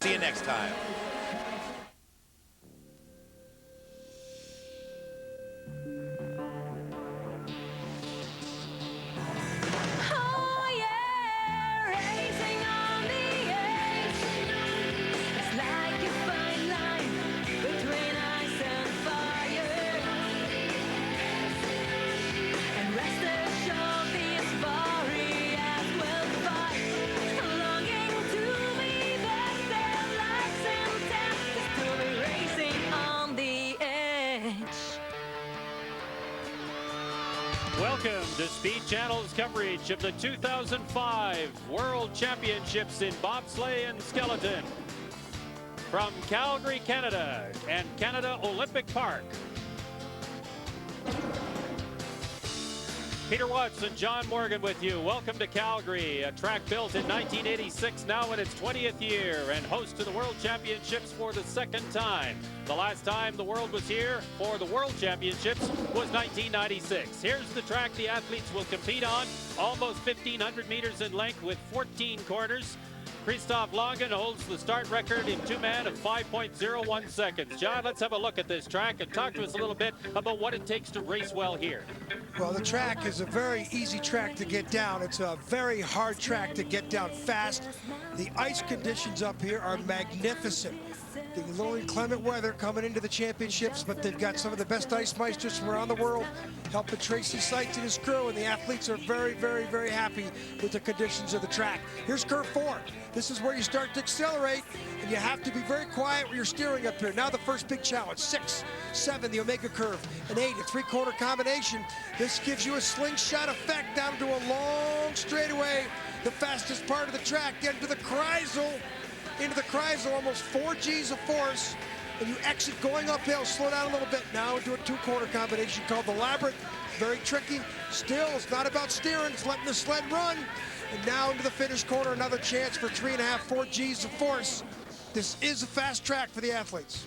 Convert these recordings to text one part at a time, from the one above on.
See you next time. Welcome to Speed Channel's coverage of the 2005 World Championships in bobsleigh and skeleton. From Calgary, Canada and Canada Olympic Park. Peter Watts and John Morgan with you. Welcome to Calgary, a track built in 1986, now in its 20th year, and host to the World Championships for the second time. The last time the world was here for the World Championships was 1996. Here's the track the athletes will compete on, almost 1,500 meters in length with 14 corners. Christoph Lange holds the start record in two-man of 5.01 seconds. John, let's have a look at this track and talk to us a little bit about what it takes to race well here. Well, the track is a very easy track to get down. It's a very hard track to get down fast. The ice conditions up here are magnificent. The little inclement weather coming into the championships, but they've got some of the best ice meisters from around the world helping Tracy Seitz and his crew, and the athletes are very, very, very happy with the conditions of the track. Here's curve 4. This is where you start to accelerate, and you have to be very quiet when you're steering up here. Now the first big challenge, 6, 7, the Omega curve, an 8, a three-quarter combination. This gives you a slingshot effect down to a long straightaway, the fastest part of the track, into the Kreisel, almost 4 G's of force, and you exit going uphill, slow down a little bit, now into a two-quarter combination called the Labyrinth. Very tricky. Still, it's not about steering, it's letting the sled run. And now into the finish corner, another chance for 3.5, 4 G's of force. This is a fast track for the athletes.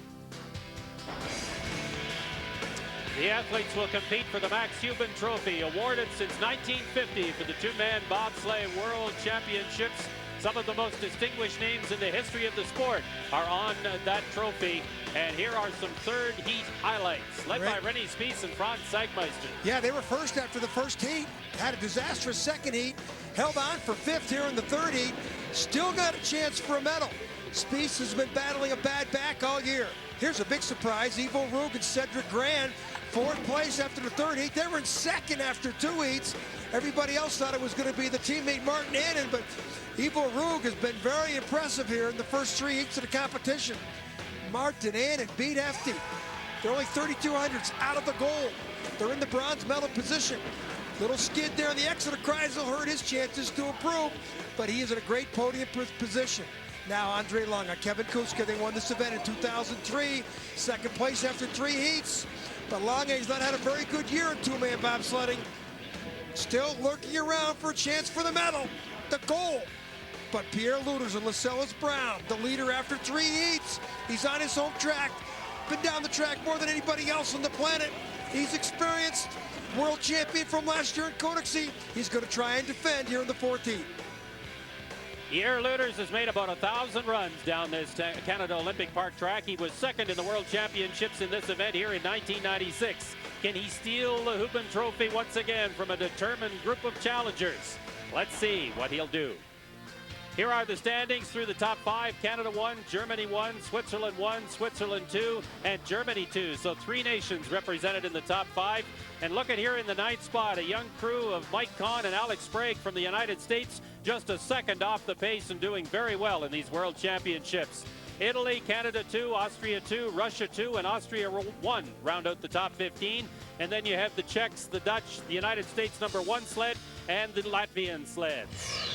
The athletes will compete for the Max Hubin Trophy, awarded since 1950 for the two-man bobsleigh World Championships. Some of the most distinguished names in the history of the sport are on that trophy. And here are some third heat highlights, led by Rennie Spiess and Franz Sagmeister. Yeah, they were first after the first heat, had a disastrous second heat, held on for 5th here in the third heat, still got a chance for a medal. Spiess has been battling a bad back all year. Here's a big surprise, Ivo Rug and Cedric Grand, 4th place after the third heat. They were in 2nd after 2 heats. Everybody else thought it was going to be the teammate Martin Annen, but Ivo Rug has been very impressive here in the first 3 heats of the competition. Martin Annen beat Hefty. They're only 3,200s out of the goal. They're in the bronze medal position. Little skid there on the exit of Kreisel hurt his chances to improve, but he is in a great podium position. Now Andre Lange, Kevin Kuska, they won this event in 2003, 2nd place after 3 heats. But Lange has not had a very good year in two-man bobsledding. Still lurking around for a chance for the medal, the goal. But Pierre Lueders and Lascelles Brown, the leader after 3 heats. He's on his home track, been down the track more than anybody else on the planet. He's experienced, world champion from last year in Königssee. He's going to try and defend here in the 4th heat. Pierre Lueders has made about 1,000 runs down this Canada Olympic Park track. He was 2nd in the World Championships in this event here in 1996. Can he steal the Hubin Trophy once again from a determined group of challengers? Let's see what he'll do. Here are the standings through the top 5. Canada 1, Germany 1, Switzerland 1, Switzerland 2, and Germany 2. So 3 nations represented in the top 5. And look at here in the 9th spot, a young crew of Mike Kahn and Alex Sprague from the United States, just a 2nd off the pace and doing very well in these World Championships. Italy, Canada 2, Austria 2, Russia 2, and Austria 1 round out the top 15. And then you have the Czechs, the Dutch, the United States #1 sled, and the Latvian sleds.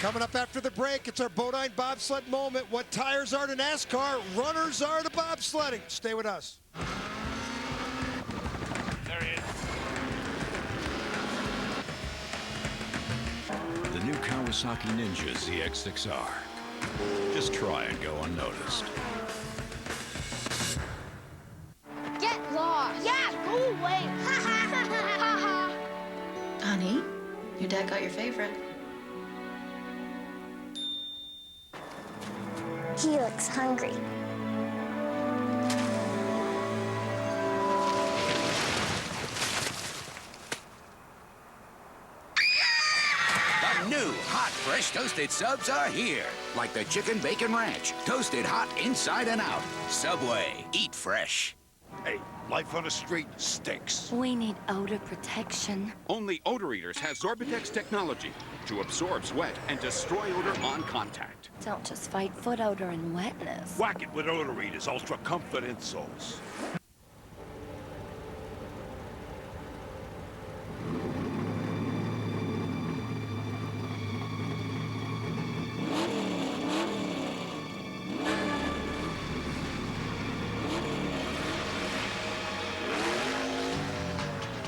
Coming up after the break, it's our Bodine bobsled moment. What tires are to NASCAR, runners are to bobsledding. Stay with us. There he is. The new Kawasaki Ninja ZX6R. Just try and go unnoticed. Get lost. Yeah, go away. Ha ha ha ha ha. Honey, your dad got your favorite. He looks hungry. The new hot, fresh toasted subs are here. Like the Chicken Bacon Ranch. Toasted hot inside and out. Subway. Eat fresh. Hey, life on the street stinks. We need odor protection. Only Odor Eaters has Sorbitex technology to absorb sweat and destroy odor on contact. Don't just fight foot odor and wetness. Whack it with Odor Eaters Ultra Comfort insoles.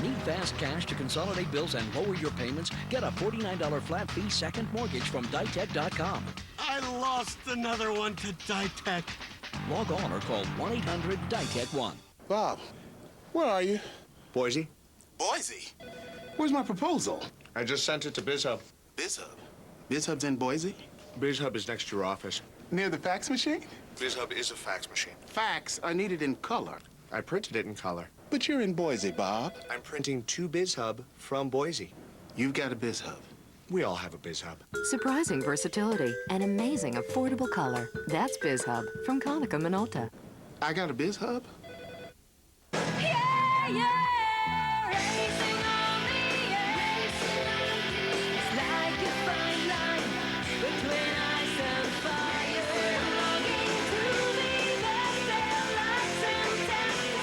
Need fast cash to consolidate bills and lower your payments? Get a $49 flat fee second mortgage from Ditech.com. I lost another one to Ditech. Log on or call 1-800-DITECH-1. Bob, where are you? Boise. Boise? Where's my proposal? I just sent it to BizHub. BizHub? BizHub's in Boise? BizHub is next to your office. Near the fax machine? BizHub is a fax machine. Fax? I need it in color. I printed it in color. But you're in Boise, Bob. I'm printing to BizHub from Boise. You've got a BizHub. We all have a BizHub. Surprising versatility and amazing affordable color. That's BizHub from Konica Minolta. I got a BizHub? Yeah, yeah, racing on the edge. It's like a fine line between ice and fire. Longing to be there, lights and tents,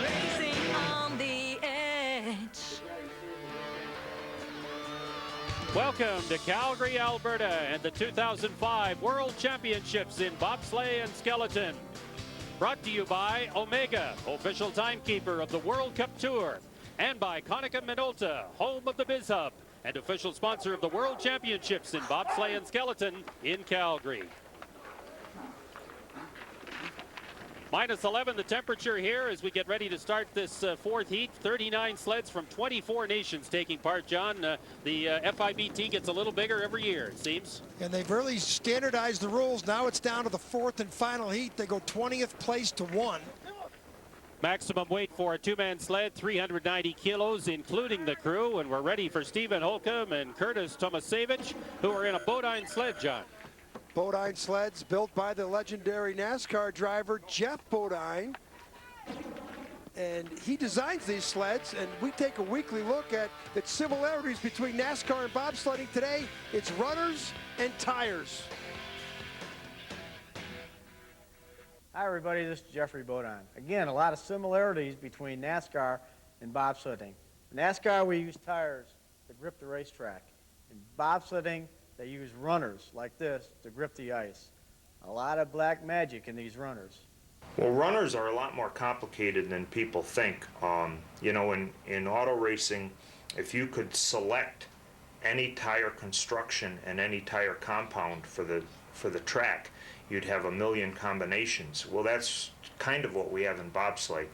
racing on the edge. Welcome to Calgary, Alberta, and the 2005 World Championships in bobsleigh and skeleton. Brought to you by Omega, official timekeeper of the World Cup Tour, and by Konica Minolta, home of the BizHub, and official sponsor of the World Championships in bobsleigh and skeleton in Calgary. Minus 11 the temperature here as we get ready to start this fourth heat. 39 sleds from 24 nations taking part, John. The FIBT gets a little bigger every year, it seems. And they've really standardized the rules. Now it's down to the fourth and final heat. They go 20th place to 1. Maximum weight for a two-man sled, 390 kilos, including the crew. And we're ready for Stephen Holcomb and Curtis Tomasevich, who are in a Bodine sled, John. Bodine sleds built by the legendary NASCAR driver Jeff Bodine. And he designs these sleds, and we take a weekly look at the similarities between NASCAR and bobsledding. Today, it's runners and tires. Hi everybody, this is Jeffrey Bodine. Again, a lot of similarities between NASCAR and bobsledding. In NASCAR, we use tires to grip the racetrack. In bobsledding, they use runners like this to grip the ice. A lot of black magic in these runners. Well, runners are a lot more complicated than people think. You know, in auto racing, if you could select any tire construction and any tire compound for the track, you'd have a million combinations. Well, that's kind of what we have in bobsleigh.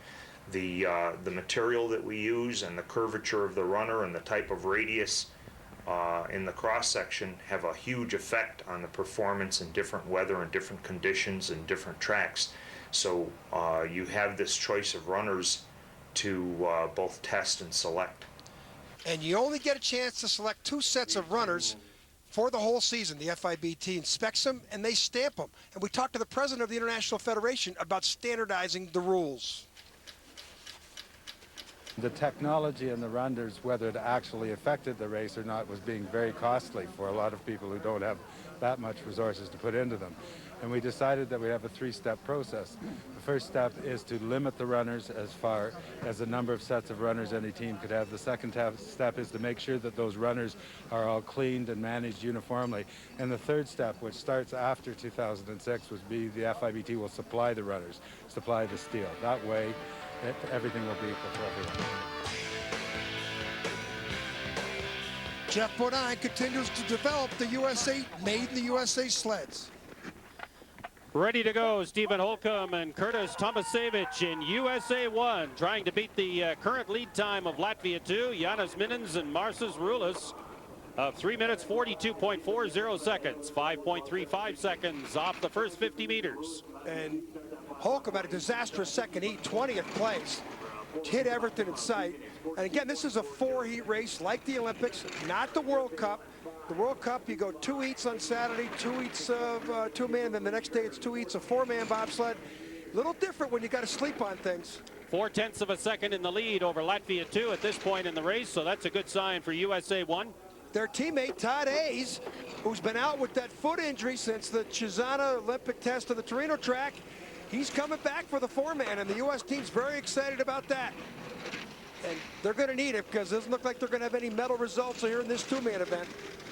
The material that we use and the curvature of the runner and the type of radius in the cross-section have a huge effect on the performance in different weather and different conditions and different tracks. So you have this choice of runners to both test and select. And you only get a chance to select 2 sets of runners for the whole season. The FIBT inspects them and they stamp them. And we talked to the president of the International Federation about standardizing the rules. The technology in the runners, whether it actually affected the race or not, was being very costly for a lot of people who don't have that much resources to put into them. And we decided that we have a 3-step process. The first step is to limit the runners as far as the number of sets of runners any team could have. The second step is to make sure that those runners are all cleaned and managed uniformly. And the third step, which starts after 2006, would be the FIBT will supply the runners, supply the steel. That way, everything will be equal for everyone. Jeff Bodine continues to develop the USA, made in the USA sleds. Ready to go, Stephen Holcomb and Curtis Tomasevich in USA 1, trying to beat the current lead time of Latvia 2, Janis Minins and Marsas Rulis. of 3 minutes 42.40 seconds, 5.35 seconds off the first 50 meters. And Holcomb had a disastrous second heat, 20th place. Hit everything in sight. And again, this is a 4-heat race like the Olympics, not the World Cup. The World Cup, you go 2 heats on Saturday, 2 heats of 2-man, then the next day it's 2 heats of 4-man bobsled. A little different when you got to sleep on things. 0.4 of a second in the lead over Latvia 2 at this point in the race, so that's a good sign for USA 1. Their teammate Todd Hayes, who's been out with that foot injury since the Cesana Olympic test of the Torino track, he's coming back for the 4-man, and the U.S. team's very excited about that. And they're going to need it because it doesn't look like they're going to have any medal results here in this 2-man event.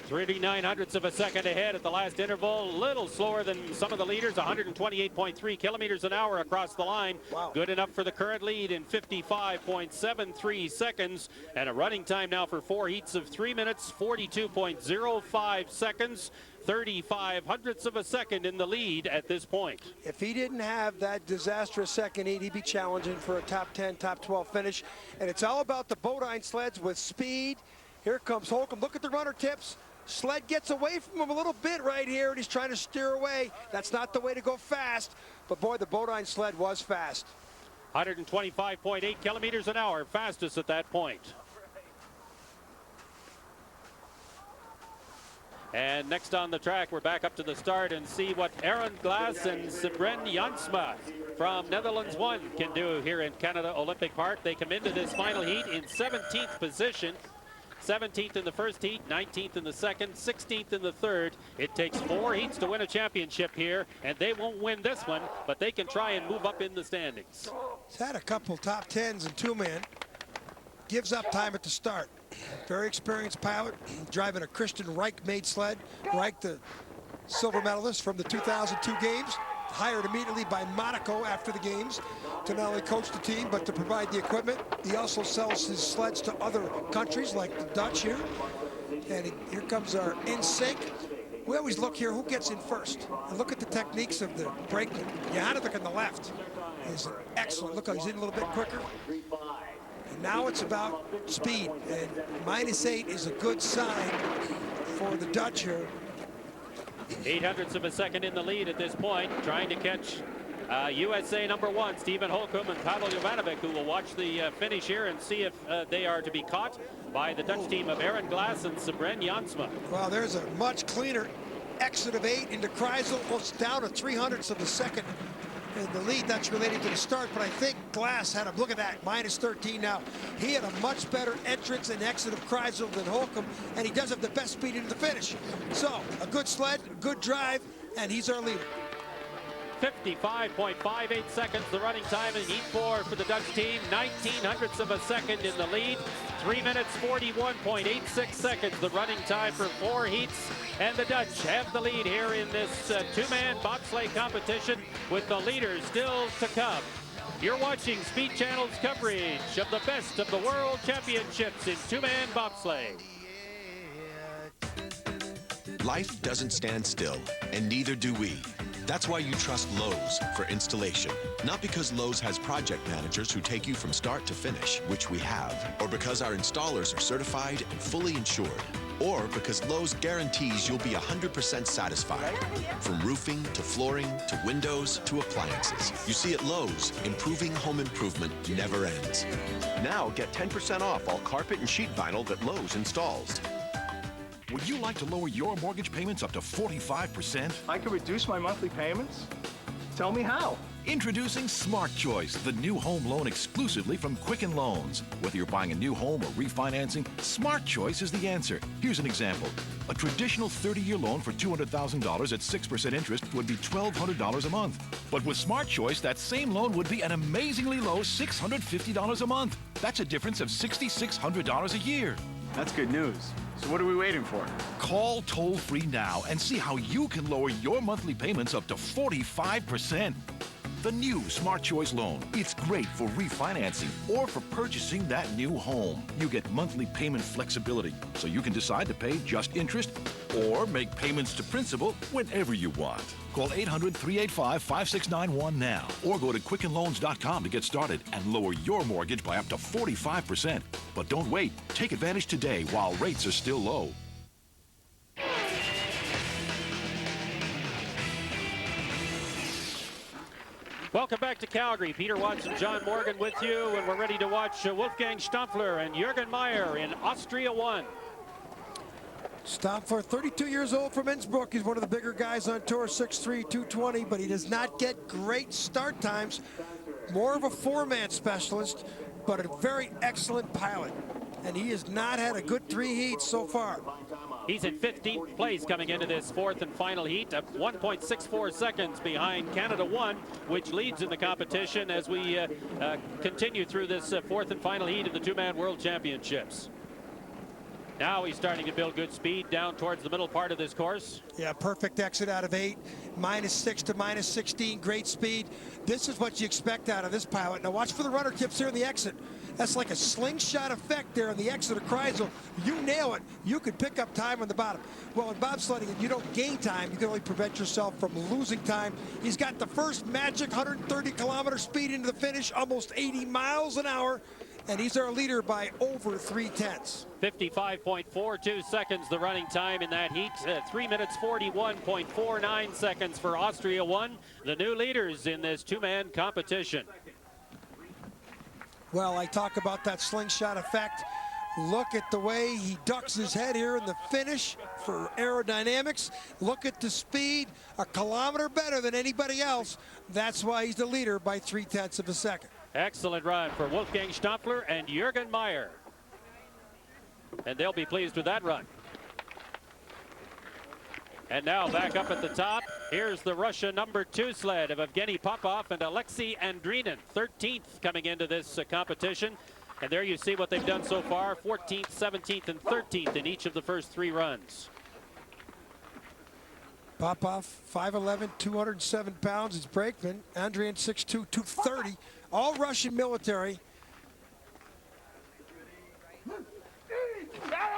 39 of a second ahead at the last interval. A little slower than some of the leaders, 128.3 kilometers an hour across the line. Wow. Good enough for the current lead in 55.73 seconds. And a running time now for 4 heats of 3 minutes, 42.05 seconds. 35 hundredths of a second in the lead at this point. If he didn't have that disastrous second heat, he'd be challenging for a top 10, top 12 finish. And it's all about the Bodine sleds with speed. Here comes Holcomb. Look at the runner tips. Sled gets away from him a little bit right here, and he's trying to steer away. That's not the way to go fast. But boy, the Bodine sled was fast. 125.8 kilometers an hour, fastest at that point. And next on the track, we're back up to the start and see what Aaron Glass and Sybren Jansma from Netherlands 1 can do here in Canada Olympic Park. They come into this final heat in 17th position. 17th in the first heat, 19th in the second, 16th in the third. It takes 4 heats to win a championship here, and they won't win this one, but they can try and move up in the standings. He's had a couple top 10s in 2-man. Gives up time at the start. Very experienced pilot, driving a Christian Reich-made sled. Reich, the silver medalist from the 2002 games, hired immediately by Monaco after the games to not only coach the team, but to provide the equipment. He also sells his sleds to other countries like the Dutch here. And here comes our in-sync. We always look here, who gets in first? And look at the techniques of the brakeman. Johannevic on the left is an excellent. Look how he's in a little bit quicker. And now it's about speed, and -8 is a good sign for the Dutch here. 8 hundredths of a second in the lead at this point, trying to catch USA number 1, Stephen Holcomb and Pavel Jovanovic, who will watch the finish here and see if they are to be caught by the Dutch team of Aaron Glass and Sybren Jansma. Well, there's a much cleaner exit of 8 into Kreisel, almost down to 300ths of a second in the lead. That's related to the start, but I think Glass had a look at that, -13 now. He had a much better entrance and exit of Kreisel than Holcomb, and he does have the best speed into the finish. So a good sled, good drive, and he's our leader. 55.58 seconds, the running time in heat 4 for the Dutch team. 19 hundredths of a second in the lead. 3 minutes 41.86 seconds, the running time for 4 heats. And the Dutch have the lead here in this 2-man bobsleigh competition, with the leaders still to come. You're watching Speed Channel's coverage of the best of the World Championships in 2-man bobsleigh. Life doesn't stand still, and neither do we. That's why you trust Lowe's for installation. Not because Lowe's has project managers who take you from start to finish, which we have, or because our installers are certified and fully insured, or because Lowe's guarantees you'll be 100% satisfied. From roofing to flooring to windows to appliances. You see, at Lowe's, improving home improvement never ends. Now get 10% off all carpet and sheet vinyl that Lowe's installs. Would you like to lower your mortgage payments up to 45%? I could reduce my monthly payments? Tell me how. Introducing Smart Choice, the new home loan exclusively from Quicken Loans. Whether you're buying a new home or refinancing, Smart Choice is the answer. Here's an example. A traditional 30-year loan for $200,000 at 6% interest would be $1,200 a month. But with Smart Choice, that same loan would be an amazingly low $650 a month. That's a difference of $6,600 a year. That's good news. So what are we waiting for? Call toll-free now and see how you can lower your monthly payments up to 45%. The new Smart Choice loan. It's great for refinancing or for purchasing that new home. You get monthly payment flexibility, so you can decide to pay just interest or make payments to principal whenever you want. Call 800-385-5691 now or go to quickenloans.com to get started and lower your mortgage by up to 45%. But don't wait. Take advantage today while rates are still low. Welcome back to Calgary. Peter Watson, John Morgan with you, and we're ready to watch Wolfgang Stampfler and Jürgen Meyer in Austria 1. Stampfler, 32 years old from Innsbruck. He's one of the bigger guys on tour, 6'3", 220, but he does not get great start times. More of a four-man specialist, but a very excellent pilot. And he has not had a good 3 heats so far. He's in 15th place coming into this fourth and final heat, at 1.64 seconds behind Canada 1, which leads in the competition as we continue through this fourth and final heat of the two-man world championships. Now he's starting to build good speed down towards the middle part of this course. Yeah, perfect exit out of 8, -6 to -16, great speed. This is what you expect out of this pilot. Now watch for the rudder tips here in the exit. That's like a slingshot effect there on the exit of Kreisel. You nail it, you could pick up time on the bottom. Well, in bobsledding, you don't gain time, you can only prevent yourself from losing time. He's got the first magic 130-kilometer speed into the finish, almost 80 miles an hour. And he's our leader by over 3/10. 55.42 seconds the running time in that heat. 3 minutes 41.49 seconds for Austria 1, the new leaders in this two-man competition. Well, I talk about that slingshot effect. Look at the way he ducks his head here in the finish for aerodynamics. Look at the speed, a kilometer better than anybody else. That's why he's the leader by 3/10 of a second. Excellent run for Wolfgang Stampfler and Jürgen Meyer. And they'll be pleased with that run. And now back up at the top, here's the Russia #2 sled of Evgeny Popov and Alexei Andrinin, 13th coming into this competition. And there you see what they've done so far, 14th, 17th, and 13th in each of the first 3 runs. Popov, 5'11", 207 pounds, is brakeman. Andrian, 6'2", 230. All Russian military.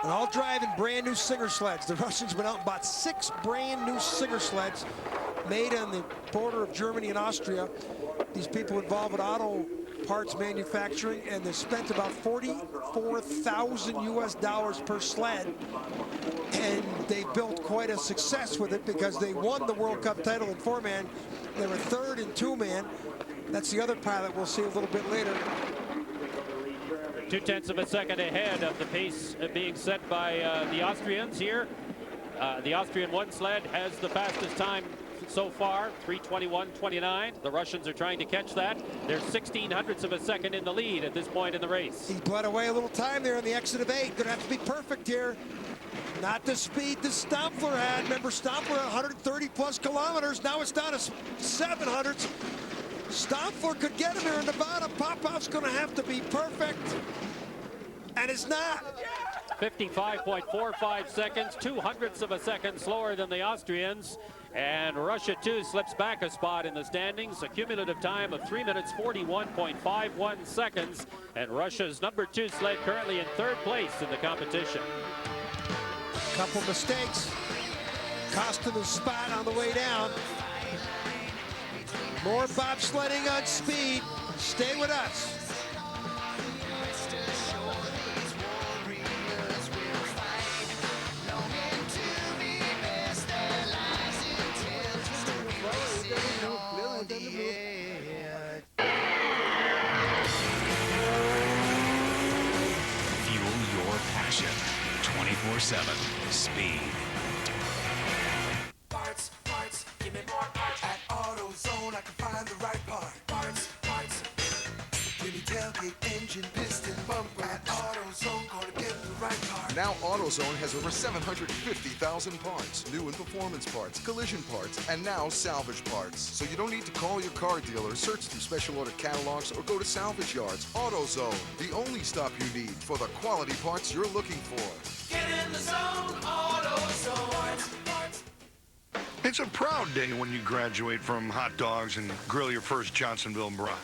And all driving brand new Singer sleds. The Russians went out and bought 6 brand new Singer sleds made on the border of Germany and Austria. These people involved with auto parts manufacturing, and they spent about $44,000 US per sled. And they built quite a success with it because they won the World Cup title in 4-man. They were 3rd in 2-man. That's the other pilot we'll see a little bit later. 0.2 of a second ahead of the pace being set by the Austrians here. The Austrian 1 sled has the fastest time so far, 3:21.29. The Russians are trying to catch that. They're 0.16 of a second in the lead at this point in the race. He bled away a little time there on the exit of 8. Gonna have to be perfect here. Not the speed that Stampfler had. Remember, Stampfler had 130+ kilometers. Now it's down to 700s. Stampfler could get him here in the bottom. Popov's going to have to be perfect, and it's not. 55.45 seconds, 0.02 of a second slower than the Austrians. And Russia 2 slips back a spot in the standings. A cumulative time of 3 minutes 41.51 seconds. And Russia's #2 sled currently in 3rd place in the competition. Couple mistakes cost him his spot on the way down. More bobsledding on speed. Stay with us. Fuel your passion. 24/7 Speed. Parts, give me more parts. At AutoZone, I can find the right part. Parts. Give me tailgate, engine, piston, bumper. At AutoZone, gonna get the right part. Now AutoZone has over 750,000 parts. New and performance parts, collision parts, and now salvage parts. So you don't need to call your car dealer, search through special order catalogs, or go to salvage yards. AutoZone, the only stop you need for the quality parts you're looking for. Get in the zone, AutoZone. Parts. It's a proud day when you graduate from hot dogs and grill your first Johnsonville brat.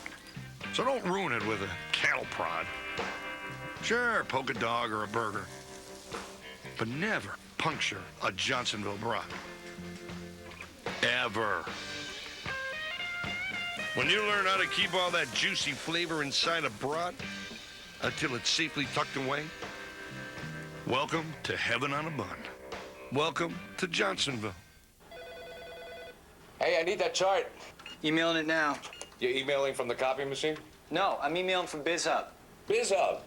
So don't ruin it with a cattle prod. Sure, poke a dog or a burger, but never puncture a Johnsonville brat. Ever. When you learn how to keep all that juicy flavor inside a brat until it's safely tucked away, welcome to heaven on a bun. Welcome to Johnsonville. Hey, I need that chart. Emailing it now. You emailing from the copy machine? No, I'm emailing from BizHub. BizHub?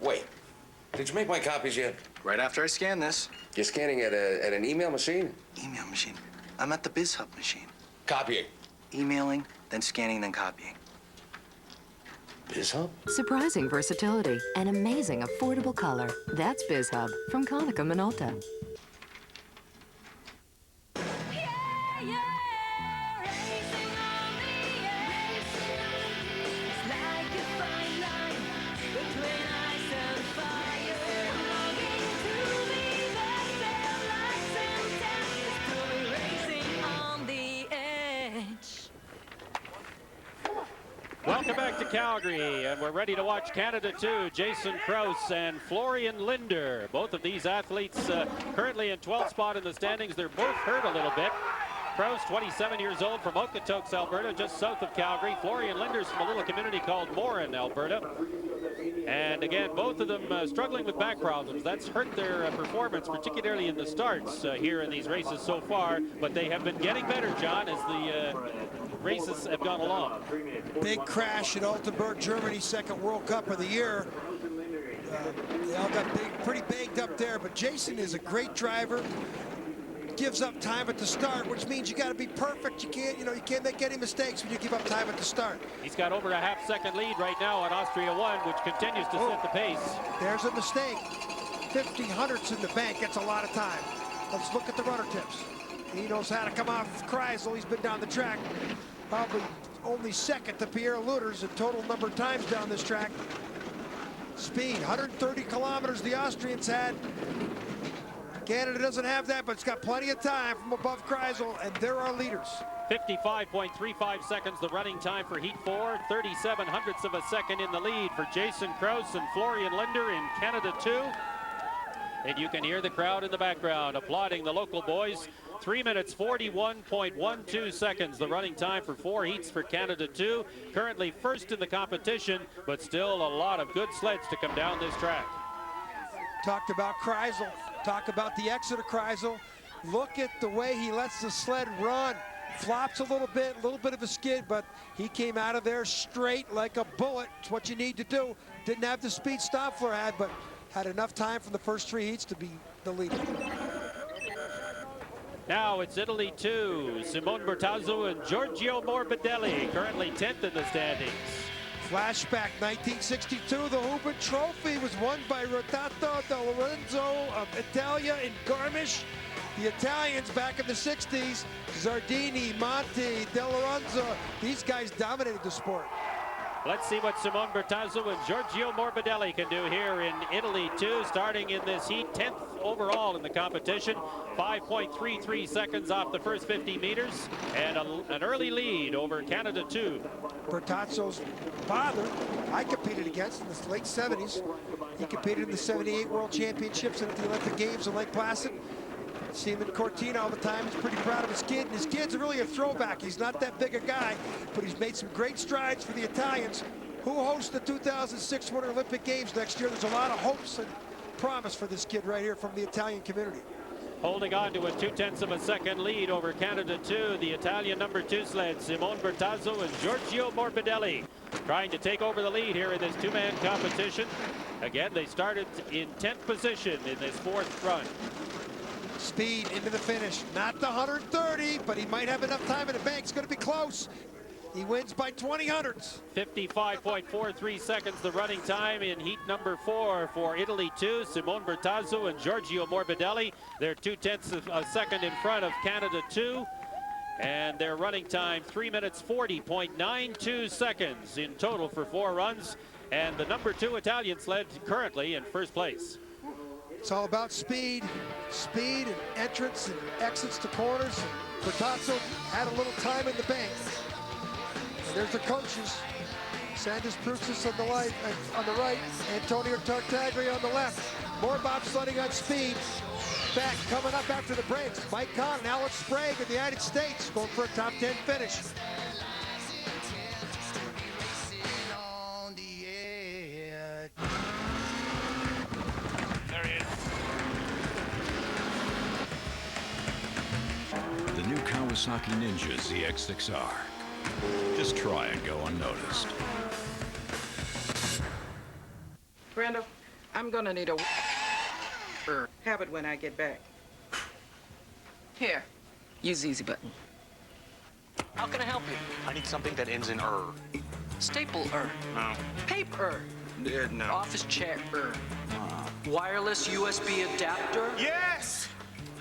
Wait, did you make my copies yet? Right after I scan this. You're scanning at an email machine? Email machine. I'm at the BizHub machine. Copying. Emailing, then scanning, then copying. BizHub? Surprising versatility and amazing affordable color. That's BizHub from Konica Minolta. Welcome back to Calgary, and we're ready to watch Canada 2. Jason Krause and Florian Linder. Both of these athletes currently in 12th spot in the standings. They're both hurt a little bit. Krause, 27 years old, from Okotoks, Alberta, just south of Calgary. Florian Linder's from a little community called Morin, Alberta. And again, both of them struggling with back problems. That's hurt their performance, particularly in the starts here in these races so far. But they have been getting better, John, as the races have gone along. Big crash at Altenburg, Germany, second World Cup of the year. They all got pretty banged up there, but Jason is a great driver. Gives up time at the start, which means you got to be perfect. You can't make any mistakes when you give up time at the start. He's got over a half-second lead right now on Austria 1, which continues to set the pace. There's a mistake. 50 hundredths in the bank. That's a lot of time. Let's look at the runner tips. He knows how to come off Kreisel. He's been down the track. Probably only second to Pierre Lueders in total number of times down this track. Speed, 130 kilometers the Austrians had. Canada doesn't have that, but it's got plenty of time from above Kreisel, and there are leaders. 55.35 seconds the running time for Heat 4. 37 hundredths of a second in the lead for Jason Krause and Florian Linder in Canada 2. And you can hear the crowd in the background applauding the local boys. 3 minutes 41.12 seconds the running time for 4 heats for Canada 2. Currently first in the competition, but still a lot of good sleds to come down this track. Talked about Kreisel. Talk about the exit of Kreisel. Look at the way he lets the sled run. Flops a little bit of a skid, but he came out of there straight like a bullet. It's what you need to do. Didn't have the speed Stoffler had, but had enough time from the first 3 heats to be the leader. Now it's Italy 2. Simone Bertazzo and Giorgio Morbidelli, currently 10th in the standings. Flashback, 1962, the Hubin Trophy was won by Rotato Del Lorenzo of Italia in Garmisch. The Italians back in the 60s, Zardini, Monti, Del Lorenzo, these guys dominated the sport. Let's see what Simone Bertazzo and Giorgio Morbidelli can do here in Italy 2, starting in this heat, 10th overall in the competition. 5.33 seconds off the first 50 meters, and an early lead over Canada 2. Bertazzo's father, I competed against in the late 70s. He competed in the 78 World Championships and at the Olympic Games in Lake Placid. See him in Cortina all the time. He's pretty proud of his kid, and his kid's really a throwback. He's not that big a guy, but he's made some great strides for the Italians, who host the 2006 Winter Olympic Games next year. There's a lot of hopes and promise for this kid right here from the Italian community. Holding on to a 0.2 of a second lead over Canada 2, the Italian number 2 sled, Simone Bertazzo and Giorgio Morbidelli, trying to take over the lead here in this 2-man competition. Again, they started in 10th position in this 4th run. Speed into the finish, not the 130, but he might have enough time in the bank. It's going to be close. He wins by 20 hundredths. 55.43 seconds the running time in heat number 4 for Italy 2. Simone Bertazzo and Giorgio Morbidelli. They're 0.2 of a second in front of Canada 2. And their running time, 3 minutes 40.92 seconds in total for 4 runs. And the number 2 Italian sled currently in first place. It's all about speed and entrance and exits to corners. Bertazzo had a little time in the bank. And there's the coaches. Sanders Prusis on the right, Antonio Tartaglia on the left. More bobsledding on speed. Back coming up after the breaks. Mike Kahn and Alex Sprague in the United States going for a top 10 finish. The new Kawasaki Ninja ZX6R. just try and go unnoticed. Brenda, I'm gonna need a have it when I get back. Here, use easy button. How can I help you? I need something that ends in -er. Stapler. No. Paper. No. Office chair. Wireless USB adapter. Yes!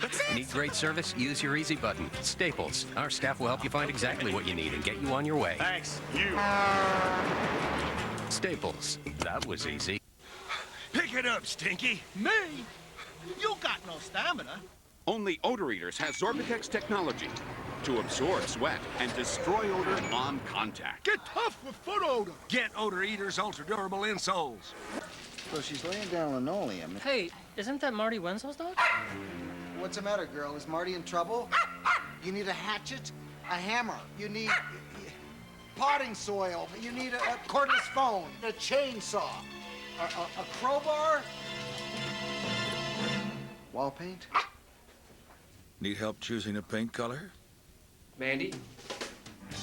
That's it! Need great service? Use your easy button. Staples. Our staff will help you find exactly what you need and get you on your way. Thanks. You. Staples. That was easy. Pick it up, Stinky. Me? You got no stamina. Only Odor Eaters has Sorbitex technology to absorb sweat and destroy odor on contact. Get tough with foot odor. Get Odor Eaters ultra durable insoles. So she's laying down linoleum. Hey, isn't that Marty Wenzel's dog? What's the matter, girl? Is Marty in trouble? You need a hatchet, a hammer. You need potting soil. You need a cordless phone, a chainsaw, a crowbar, wall paint. Need help choosing a paint color? Mandy?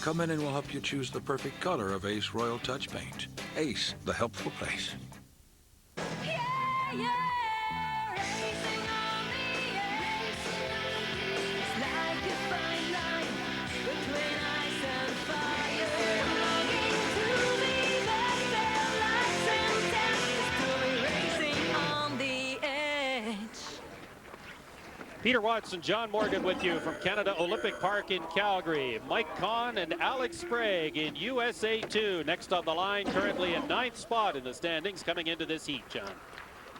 Come in and we'll help you choose the perfect color of Ace Royal Touch Paint. Ace, the helpful place. Peter Watson, John Morgan with you from Canada Olympic Park in Calgary. Mike Kahn and Alex Sprague in USA 2. Next on the line, currently in 9th spot in the standings coming into this heat, John.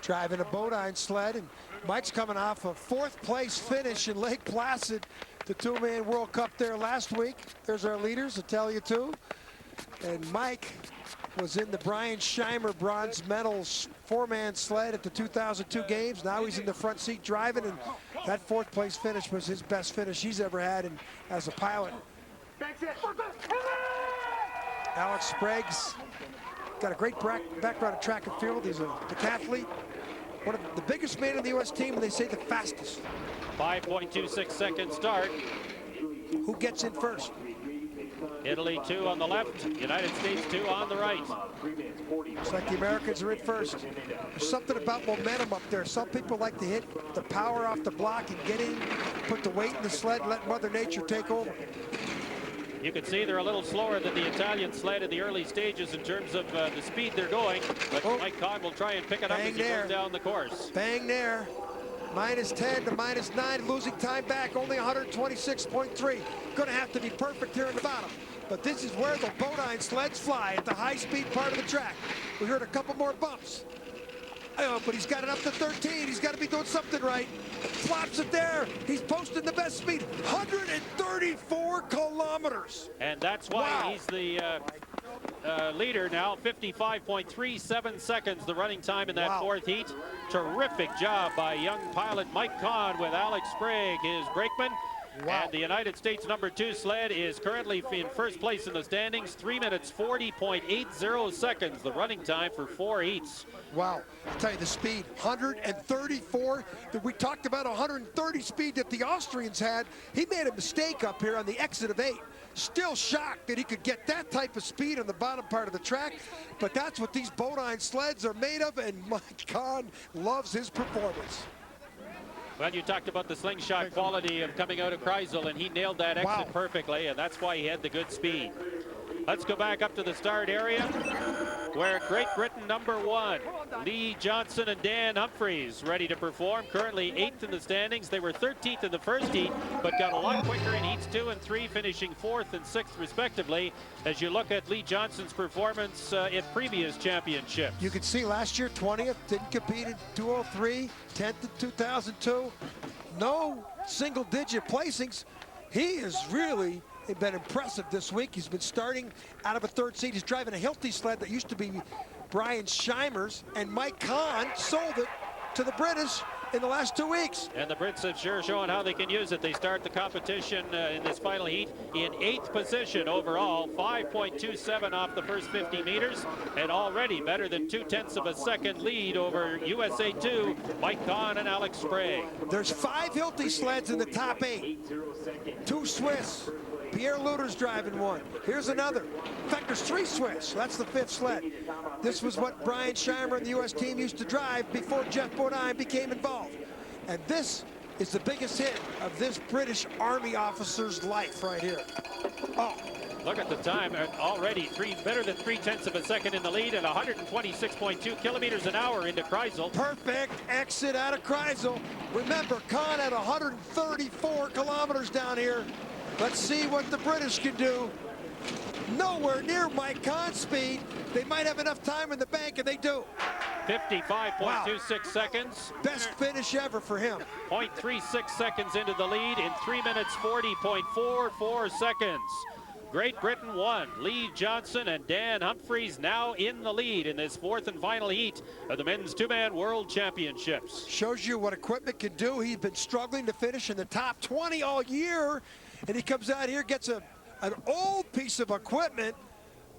Driving a Bodine sled, and Mike's coming off a 4th place finish in Lake Placid, the 2-man World Cup there last week. There's our leaders, Italia 2. And Mike was in the Brian Scheimer bronze medals 4-man sled at the 2002 games. Now he's in the front seat driving, and that 4th place finish was his best finish he's ever had as a pilot. Alex Sprague's got a great background in track and field. He's a decathlete, one of the biggest men in the U.S. team, and they say the fastest. 5.26 second start. Who gets in first? Italy 2 on the left, United States 2 on the right. Looks like the Americans are in first. There's something about momentum up there. Some people like to hit the power off the block and get in, put the weight in the sled, and let Mother Nature take over. You can see they're a little slower than the Italian sled in the early stages in terms of the speed they're going, but Mike Kahn will try and pick it up as he goes down the course. Bang there. -10 to -9, losing time back, only 126.3. Gonna have to be perfect here in the bottom. But this is where the Bodine sleds fly, at the high-speed part of the track. We heard a couple more bumps. But he's got it up to 13. He's got to be doing something right. Flops it there. He's posting the best speed, 134 kilometers. And that's why he's the leader now, 55.37 seconds, the running time in that 4th heat. Terrific job by young pilot Mike Kahn with Alex Sprague, his brakeman. And the United States #2 sled is currently in first place in the standings, 3 minutes 40.80 seconds, the running time for 4 heats. Wow, I'll tell you the speed, 134. We talked about 130 speed that the Austrians had. He made a mistake up here on the exit of 8. Still shocked that he could get that type of speed on the bottom part of the track, but that's what these Bodine sleds are made of, and Mike Kahn loves his performance. Well, you talked about the slingshot quality of coming out of Kreisel, and he nailed that exit perfectly, and that's why he had the good speed. Let's go back up to the start area, where Great Britain #1, Lee Johnson and Dan Humphreys, ready to perform. Currently 8th in the standings. They were 13th in the first heat, but got a lot quicker in heats 2 and 3, finishing 4th and 6th respectively. As you look at Lee Johnson's performance in previous championships. You can see last year 20th, didn't compete in 203, 10th in 2002. No single-digit placings. He is really been impressive this week. He's been starting out of a 3rd seat. He's driving a Hilti sled that used to be Brian Scheimer's, and Mike Kahn sold it to the British in the last 2 weeks. And the Brits have sure shown how they can use it. They start the competition in this final heat in 8th position overall, 5.27 off the first 50 meters, and already better than 0.2 of a second lead over USA 2, Mike Kahn and Alex Sprague. There's 5 Hilti sleds in the top 8. 2 Swiss, Pierre Lueders driving one. Here's another. In fact, there's 3 Swiss. That's the 5th sled. This was what Brian Scheimer and the U.S. team used to drive before Jeff Bodine became involved. And this is the biggest hit of this British Army officer's life right here. Oh. Look at the time, already better than 3/10 of a second in the lead at 126.2 kilometers an hour into Kreisel. Perfect exit out of Kreisel. Remember, Kahn at 134 kilometers down here. Let's see what the British can do. Nowhere near Mike Kahn's speed. They might have enough time in the bank, and they do. 55.26 seconds. Best finish ever for him. 0.36 seconds into the lead in 3 minutes 40.44 seconds. Great Britain won. Lee Johnson and Dan Humphries now in the lead in this 4th and final heat of the men's 2-man world championships. Shows you what equipment can do. He's been struggling to finish in the top 20 all year, and he comes out here, gets an old piece of equipment,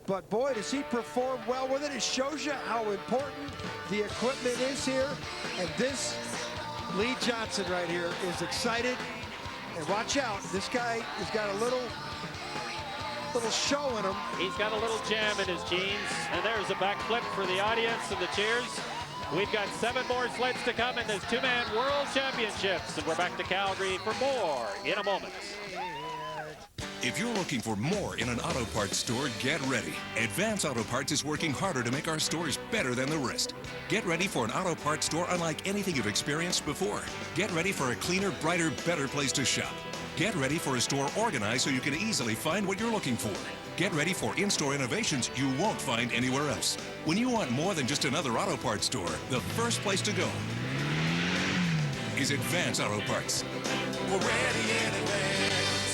but boy, does he perform well with it. It shows you how important the equipment is here, and this Lee Johnson right here is excited. And watch out, this guy has got a little show in him. He's got a little jam in his jeans, and there's a backflip for the audience and the cheers. We've got 7 more sleds to come in this 2-man world championships, and we're back to Calgary for more in a moment. If you're looking for more in an auto parts store, get ready. Advance Auto Parts is working harder to make our stores better than the rest. Get ready for an auto parts store unlike anything you've experienced before. Get ready for a cleaner, brighter, better place to shop. Get ready for a store organized so you can easily find what you're looking for. Get ready for in-store innovations you won't find anywhere else. When you want more than just another auto parts store, the first place to go is Advance Auto Parts. We're ready in advance.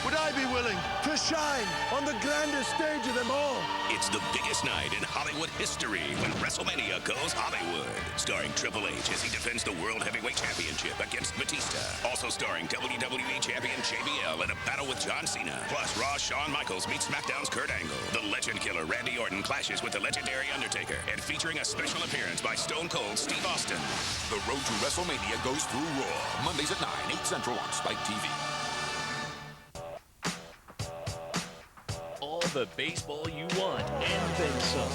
Would I be willing to shine on the grandest stage of them all? It's the biggest night in Hollywood history when WrestleMania goes Hollywood. Starring Triple H as he defends the World Heavyweight Championship against Batista. Also starring WWE Champion JBL in a battle with John Cena. Plus Raw's Shawn Michaels meets SmackDown's Kurt Angle. The Legend Killer Randy Orton clashes with the legendary Undertaker. And featuring a special appearance by Stone Cold Steve Austin. The road to WrestleMania goes through Raw. Mondays at 9, 8 Central on Spike TV. All the baseball you want and then some.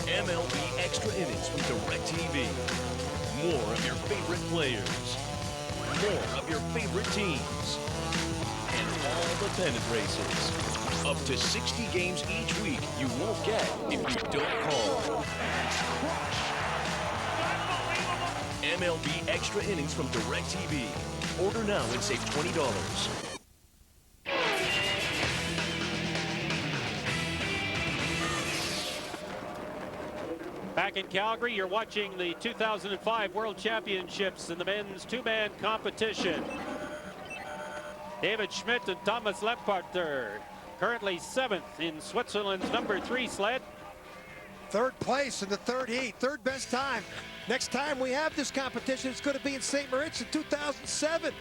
MLB Extra Innings from DirecTV. More of your favorite players. More of your favorite teams. And all the pennant races. Up to 60 games each week you won't get if you don't call. MLB Extra Innings from DirecTV. Order now and save $20. Back in Calgary, you're watching the 2005 World Championships in the men's 2-man competition. David Schmidt and Thomas Lemparter currently 7th in Switzerland's number 3 sled. 3rd place in the 3rd heat, 3rd best time. Next time we have this competition, it's going to be in St. Moritz in 2007.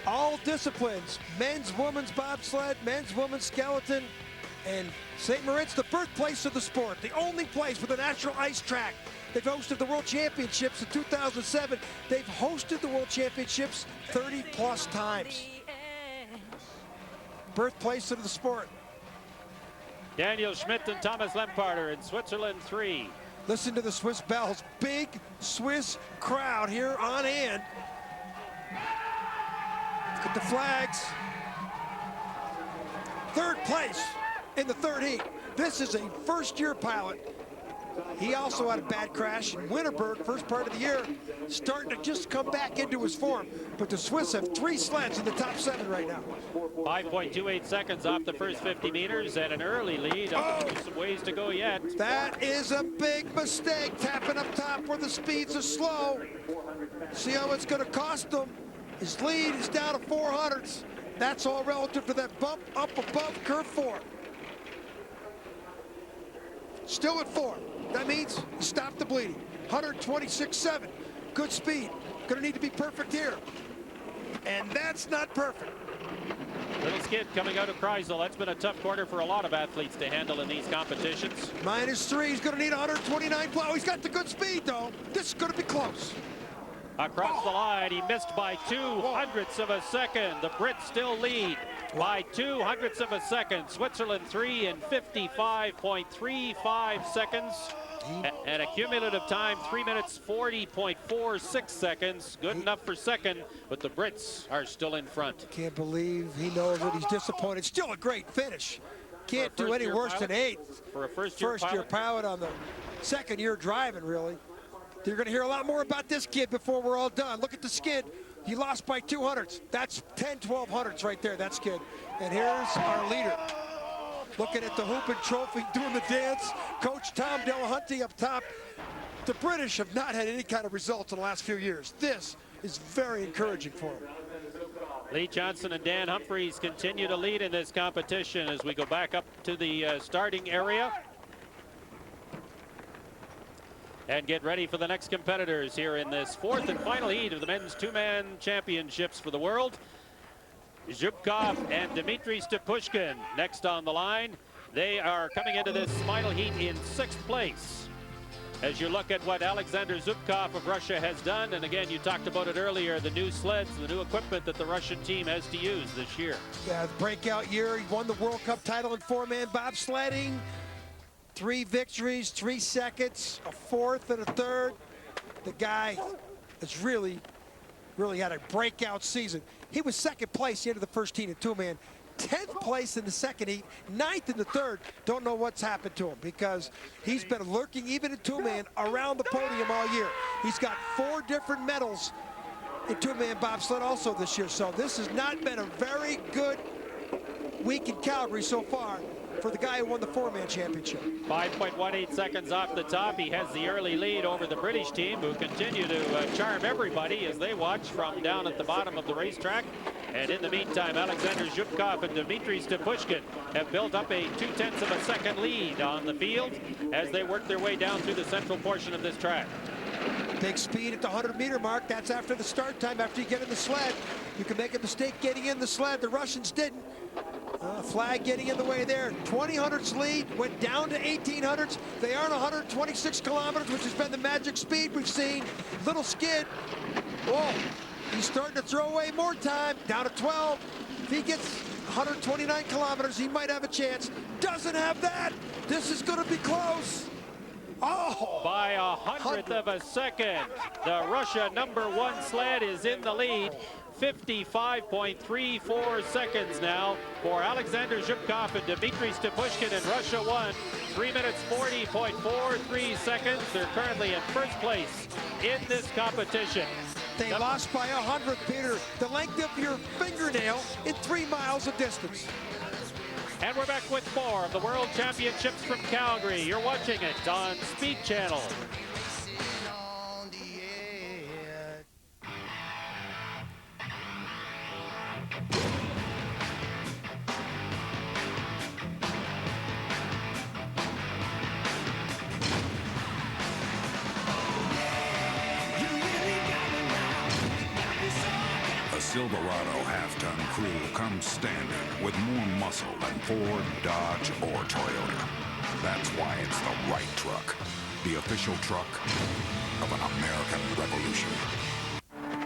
All disciplines, men's, women's bobsled, men's, women's skeleton, and St. Moritz, the birthplace of the sport, the only place with a natural ice track. They've hosted the World Championships in 2007. They've hosted the World Championships 30-plus times. Birthplace of the sport. Daniel Schmidt and Thomas Lemparter in Switzerland 3. Listen to the Swiss bells. Big Swiss crowd here on Annen. Look at the flags. 3rd place in the 3rd heat. This is a first-year pilot. He also had a bad crash in Winterberg, first part of the year, starting to just come back into his form. But the Swiss have 3 sleds in the top 7 right now. 5.28 seconds off the first 50 meters and an early lead. Some ways to go yet. That is a big mistake, tapping up top where the speeds are slow. See how it's going to cost them. His lead is down to 400ths. That's all relative to that bump up above curve 4. Still at 4. That means you stop the bleeding. 126.7. Good speed. Going to need to be perfect here. And that's not perfect. Little skid coming out of Kreisel. That's been a tough quarter for a lot of athletes to handle in these competitions. -3. He's going to need 129. Oh, he's got the good speed, though. This is going to be close. Across the line, he missed by 0.02 of a second. The Brits still lead by 0.02 of a second. Switzerland 3 in 55.35 seconds. And a cumulative time, 3 minutes 40.46 seconds. Good enough for second, but the Brits are still in front. Can't believe he knows that he's disappointed. Still a great finish. Can't do any worse than 8th. For a first-year pilot on the second-year driving, really. You're going to hear a lot more about this kid before we're all done. Look at the skid. He lost by 200ths. That's 12 hundredths right there, that skid. And here's our leader. Looking at the Hoopin Trophy, doing the dance. Coach Tom Delahunty up top. The British have not had any kind of results in the last few years. This is very encouraging for them. Lee Johnson and Dan Humphreys continue to lead in this competition as we go back up to the starting area and get ready for the next competitors here in this 4th and final heat of the men's 2-man championships for the world. Zhukov and Dmitry Stepushkin next on the line. They are coming into this final heat in 6th place. As you look at what Alexander Zhukov of Russia has done, and again, you talked about it earlier, the new sleds, the new equipment that the Russian team has to use this year. Yeah, the breakout year. He won the World Cup title in 4-man bobsledding. 3 victories, 3 seconds, a 4th and a 3rd. The guy has really had a breakout season. He was 2nd place into the first heat in 2-man, 10th place in the second heat, 9th in the 3rd. Don't know what's happened to him because he's been lurking even in 2-man around the podium all year. He's got 4 different medals in 2-man bobsled also this year. So this has not been a very good week in Calgary so far for the guy who won the 4-man championship. 5.18 seconds off the top. He has the early lead over the British team, who continue to charm everybody as they watch from down at the bottom of the racetrack. And in the meantime, Alexander Zhukov and Dmitry Stepushkin have built up a 0.2 of a second lead on the field as they work their way down through the central portion of this track. Big speed at the 100-meter mark. That's after the start time, after you get in the sled. You can make a mistake getting in the sled. The Russians didn't. Flag getting in the way there. 20 hundredths lead, went down to 18 hundredths. They are 126 kilometers, which has been the magic speed we've seen. Little skid. Whoa, he's starting to throw away more time. Down to 12. If he gets 129 kilometers, he might have a chance. Doesn't have that. This is going to be close. Oh! By 100th of a second, the Russia #1 sled is in the lead. 55.34 seconds now for Alexander Zhukov and Dmitry Stepushkin in Russia 1. 3 minutes 40.43 seconds. They're currently in 1st place in this competition. They lost by 100th, Peter. The length of your fingernail in 3 miles of distance. And we're back with more of the World Championships from Calgary. You're watching it on Speed Channel. Silverado half-ton crew comes standard with more muscle than Ford, Dodge, or Toyota. That's why it's the right truck. The official truck of an American revolution.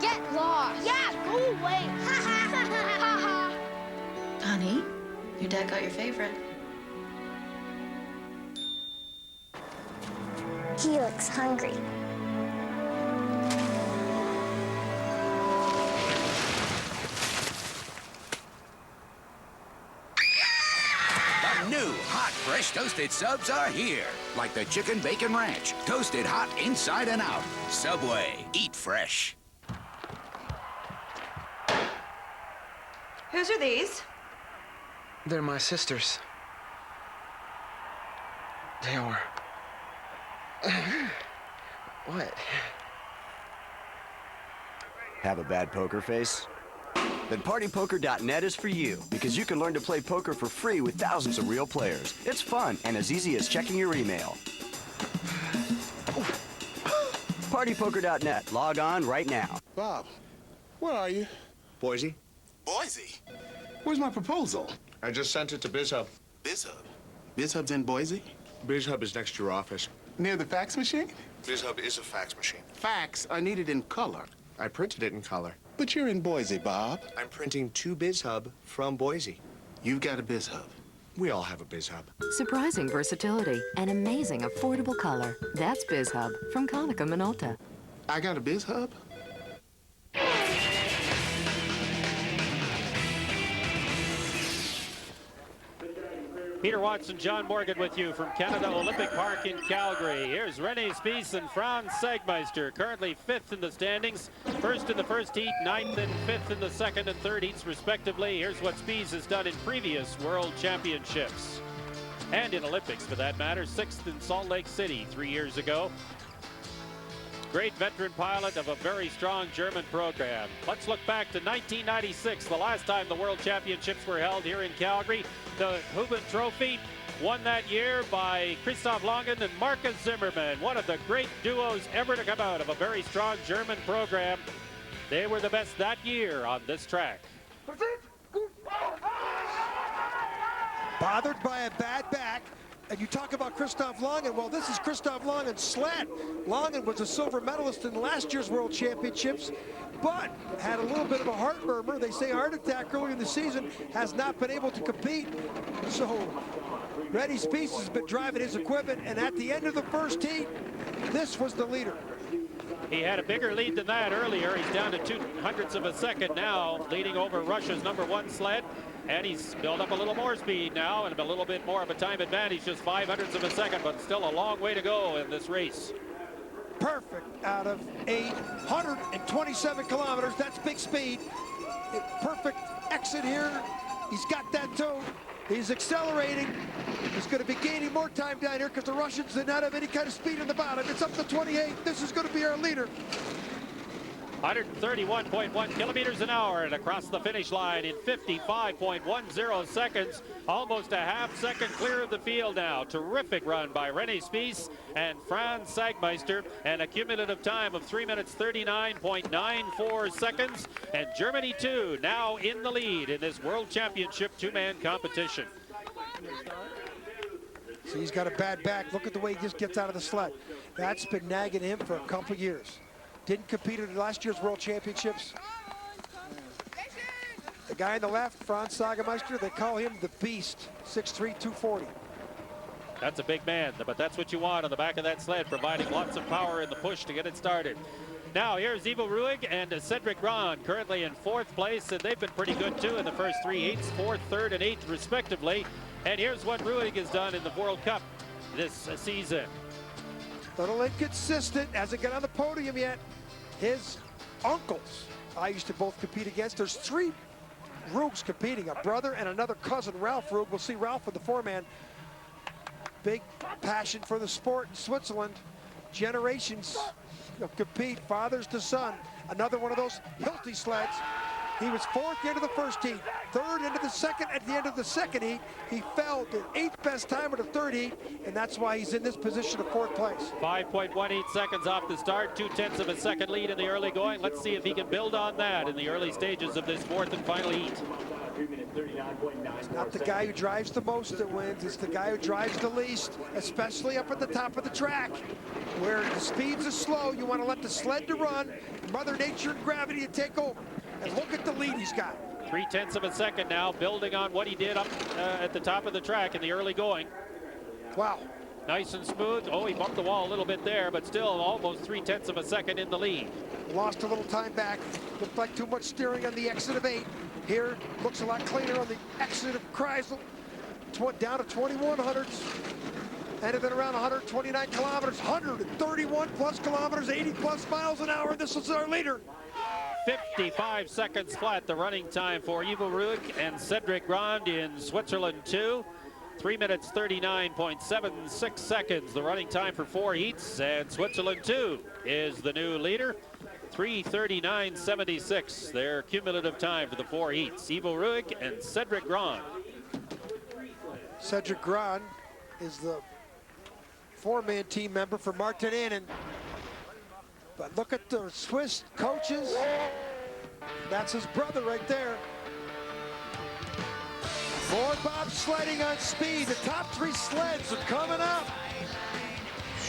Get lost. Yeah, go away. Honey, your dad got your favorite. He looks hungry. New hot, fresh toasted subs are here. Like the Chicken Bacon Ranch. Toasted hot inside and out. Subway. Eat fresh. Whose are these? They're my sisters. They are. What? Have a bad poker face? Then PartyPoker.net is for you, because you can learn to play poker for free with thousands of real players. It's fun and as easy as checking your email. PartyPoker.net. Log on right now. Bob, where are you? Boise. Boise? Where's my proposal? I just sent it to BizHub. BizHub? BizHub's in Boise? BizHub is next to your office. Near the fax machine? BizHub is a fax machine. Fax, I need it in color. I printed it in color. But you're in Boise, Bob. I'm printing to BizHub from Boise. You've got a BizHub. We all have a BizHub. Surprising versatility and amazing affordable color. That's BizHub from Konica Minolta. I got a BizHub? Peter Watson, John Morgan with you from Canada Olympic Park in Calgary. Here's René Spies and Franz Sagmeister, currently 5th in the standings. 1st in the first heat, 9th and 5th in the second and third heats, respectively. Here's what Spies has done in previous World Championships. And in Olympics, for that matter. 6th in Salt Lake City 3 years ago. Great veteran pilot of a very strong German program. Let's look back to 1996, the last time the World Championships were held here in Calgary. The Huben Trophy won that year by Christoph Langen and Marcus Zimmermann, one of the great duos ever to come out of a very strong German program. They were the best that year on this track. Bothered by a bad back. And you talk about Christoph Langen. Well, this is Christoph Langen's sled. Langen was a silver medalist in last year's World Championships, but had a little bit of a heart murmur. They say heart attack early in the season, has not been able to compete. So René Spies has been driving his equipment, and at the end of the first heat, this was the leader. He had a bigger lead than that earlier. He's down to 0.02 of a second now, leading over Russia's #1 sled. And he's built up a little more speed now and a little bit more of a time advantage, just 0.05 of a second, but still a long way to go in this race. Perfect out of 827 kilometers. That's big speed. Perfect exit here. He's got that too. He's accelerating. He's going to be gaining more time down here because the Russians did not have any kind of speed in the bottom. It's up to 28. This is going to be our leader. 131.1 kilometers an hour and across the finish line in 55.10 seconds. Almost a half second clear of the field now. Terrific run by René Spies and Franz Sagmeister, and a cumulative time of 3 minutes 39.94 seconds. And Germany too now in the lead in this World Championship two-man competition. See, he's got a bad back. Look at the way he just gets out of the sled. That's been nagging him for a couple of years. Didn't compete in last year's World Championships. The guy on the left, Franz Sagmeister, they call him the Beast, 6'3", 240. That's a big man, but that's what you want on the back of that sled, providing lots of power in the push to get it started. Now here's Ivo Ruig and Cedric Grahn, currently in 4th place, and they've been pretty good too in the first 3 heats, 4th, 3rd, and 8th respectively. And here's what Ruig has done in the World Cup this season. Little inconsistent, hasn't got on the podium yet. His uncles, I used to both compete against. There's 3 Ruigs competing, a brother and another cousin, Ralph Ruig. We'll see Ralph with the 4-man. Big passion for the sport in Switzerland. Generations of compete, fathers to son. Another one of those Hilti sleds. He was 4th into the first heat, 3rd into the second. At the end of the second heat, he fell to 8th best time of the 3rd heat, and that's why he's in this position of 4th place. 5.18 seconds off the start, 0.2 of a second lead in the early going. Let's see if he can build on that in the early stages of this 4th and final heat. It's not the guy who drives the most that wins, it's the guy who drives the least, especially up at the top of the track, where the speeds are slow. You want to let the sled to run, Mother Nature and gravity to take over. And look at the lead he's got. 0.3 of a second now, building on what he did up at the top of the track in the early going. Wow. Nice and smooth. Oh, he bumped the wall a little bit there, but still almost 0.3 of a second in the lead. Lost a little time back. Looked like too much steering on the exit of 8. Here, looks a lot cleaner on the exit of Kreisel. Down to 2100s. Ended at around 129 kilometers, 131 plus kilometers, 80 plus miles an hour. This is our leader. 55 seconds flat, the running time for Ivo Ruig and Cedric Grahn in Switzerland 2. 3 minutes 39.76 seconds, the running time for 4 heats, and Switzerland 2 is the new leader. 3:39.76, their cumulative time for the 4 heats. Ivo Ruig and Cedric Grahn. Cedric Grahn is the 4-man team member for Martin Annen. But look at the Swiss coaches. That's his brother right there. More bobsledding on speed. The top 3 sleds are coming up.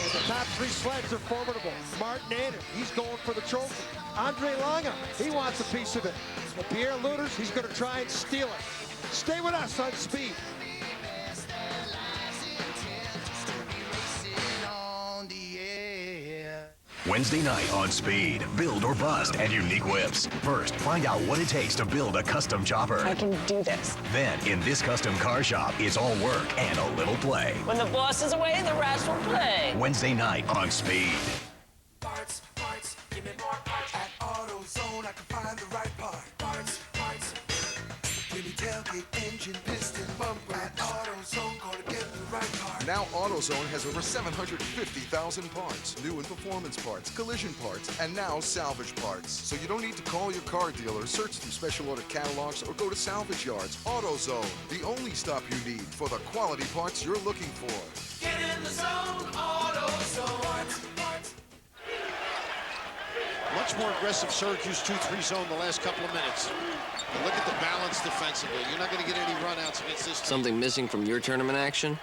And the top three sleds are formidable. Martin Annen, he's going for the trophy. Andre Lange, he wants a piece of it. And Pierre Lueders, he's going to try and steal it. Stay with us on Speed. Wednesday night on Speed, build or bust and unique whips. First, find out what it takes to build a custom chopper. I can do this. Then, in this custom car shop, it's all work and a little play. When the boss is away, the rest will play. Wednesday night on Speed. Parts, give me more parts. At AutoZone, I can find the right part. Parts, give me tailgate, engine, piston, bumper. At AutoZone, gonna get the right part. Now AutoZone has over 750,000 parts, new and performance parts, collision parts, and now salvage parts. So you don't need to call your car dealer, search through special order catalogs, or go to salvage yards. AutoZone, the only stop you need for the quality parts you're looking for. Get in the zone, AutoZone. Much more aggressive Syracuse 2-3 zone the last couple of minutes. And look at the balance defensively. You're not going to get any runouts against this team. Something missing from your tournament action?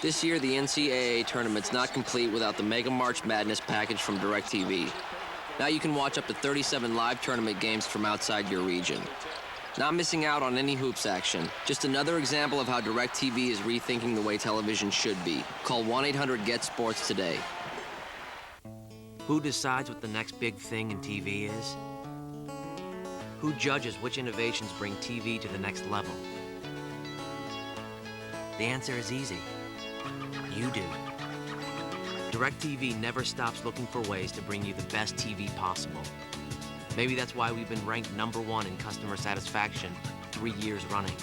This year, the NCAA tournament's not complete without the Mega March Madness package from DirecTV. Now you can watch up to 37 live tournament games from outside your region. Not missing out on any hoops action. Just another example of how DirecTV is rethinking the way television should be. Call 1-800-GET-SPORTS today. Who decides what the next big thing in TV is? Who judges which innovations bring TV to the next level? The answer is easy. You do. DirecTV never stops looking for ways to bring you the best TV possible. Maybe that's why we've been ranked #1 in customer satisfaction 3 years running.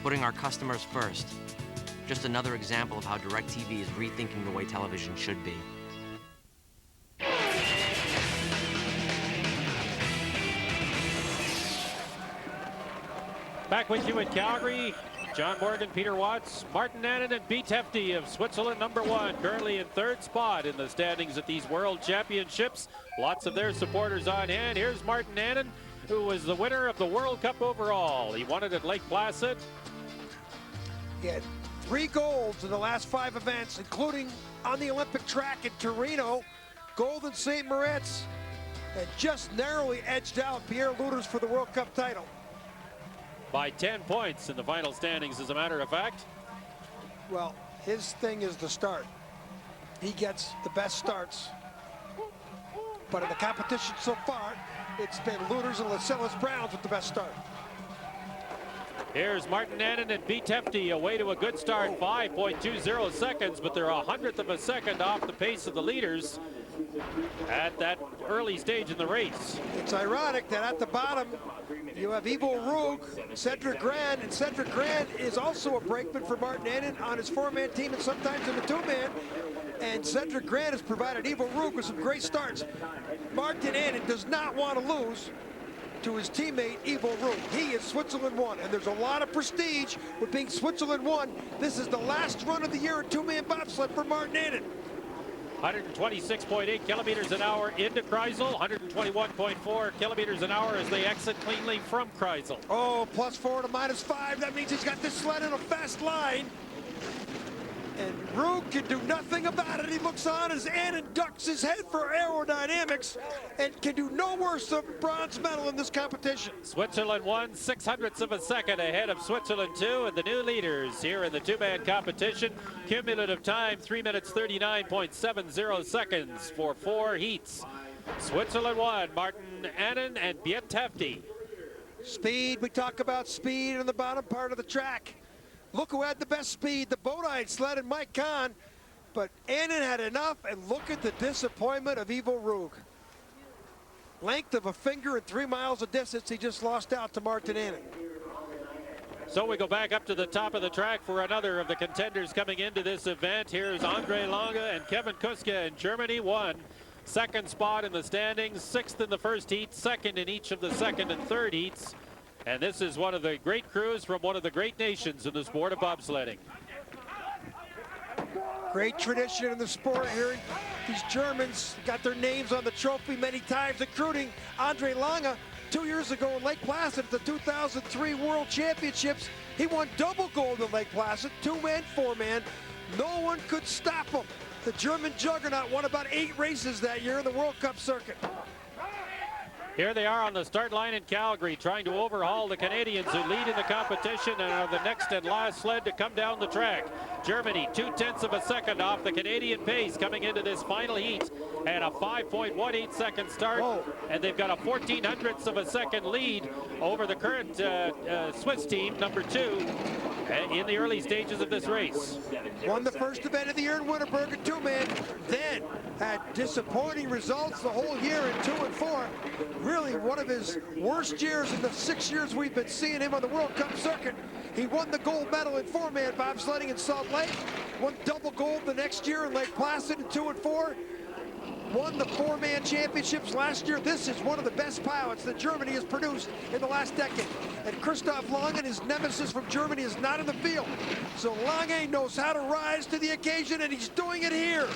Putting our customers first. Just another example of how DirecTV is rethinking the way television should be. Back with you in Calgary, John Morgan, Peter Watts, Martin Annen, and Beat Hefty of Switzerland, #1, currently in 3rd spot in the standings at these World Championships. Lots of their supporters on hand. Here's Martin Annen, who was the winner of the World Cup overall. He won it at Lake Placid. He had 3 golds in the last 5 events, including on the Olympic track in Torino, gold in St. Moritz, and just narrowly edged out Pierre Lueders for the World Cup title. By 10 points in the final standings, as a matter of fact. Well, his thing is the start. He gets the best starts. But in the competition so far, it's been Lueders and Lascelles Browns with the best start. Here's Martin Annen and Beat Hefty away to a good start, 5.20 seconds, but they're 100th of a second off the pace of the leaders at that early stage in the race. It's ironic that at the bottom you have Ivo Rug, Cedric Grand, and Cedric Grand is also a brakeman for Martin Annen on his 4-man team and sometimes in a 2-man. And Cedric Grand has provided Ivo Rug with some great starts. Martin Annen does not want to lose to his teammate Ivo Rug. He is Switzerland 1, and there's a lot of prestige with being Switzerland 1. This is the last run of the year in 2-man bobsled for Martin Annen. 126.8 kilometers an hour into Kreisel, 121.4 kilometers an hour as they exit cleanly from Kreisel. Oh, +4 to -5. That means he's got this sled in a fast line. And Rug can do nothing about it. He looks on as Annen ducks his head for aerodynamics and can do no worse than bronze medal in this competition. Switzerland 1, 600ths of a second ahead of Switzerland 2, and the new leaders here in the 2-man competition. Cumulative time, 3 minutes 39.70 seconds for 4 heats. Switzerland 1, Martin Annen and Beat Hefty. Speed, we talk about speed in the bottom part of the track. Look who had the best speed, the Bodine sled and Mike Kahn. But Annen had enough, and look at the disappointment of Ivo Rug. Length of a finger and 3 miles of distance, he just lost out to Martin Annen. So we go back up to the top of the track for another of the contenders coming into this event. Here's Andre Lange and Kevin Kuska in Germany, 1. 2nd spot in the standings, 6th in the first heat, 2nd in each of the 2nd and 3rd heats. And this is one of the great crews from one of the great nations in the sport of bobsledding. Great tradition in the sport here. These Germans got their names on the trophy many times, including Andre Lange 2 years ago in Lake Placid at the 2003 World Championships. He won double gold in Lake Placid, 2-man, 4-man. No one could stop him. The German juggernaut won about 8 races that year in the World Cup circuit. Here they are on the start line in Calgary, trying to overhaul the Canadians who lead in the competition and are the next and last sled to come down the track. Germany 0.2 of a second off the Canadian pace coming into this final heat, and a 5.18 second start. And they've got a 0.14 of a second lead over the current Swiss team, number 2, in the early stages of this race. Won the first event of the year in Winterberg at 2-man, then had disappointing results the whole year in 2 and 4. Really one of his worst years in the 6 years we've been seeing him on the World Cup circuit. He won the gold medal in 4-man bobsledding in Salt Lake, won double gold the next year in Lake Placid in 2 and 4, won the 4-man championships last year. This is one of the best pilots that Germany has produced in the last decade. And Christoph Lange, his nemesis from Germany, is not in the field. So Lange knows how to rise to the occasion, and he's doing it here.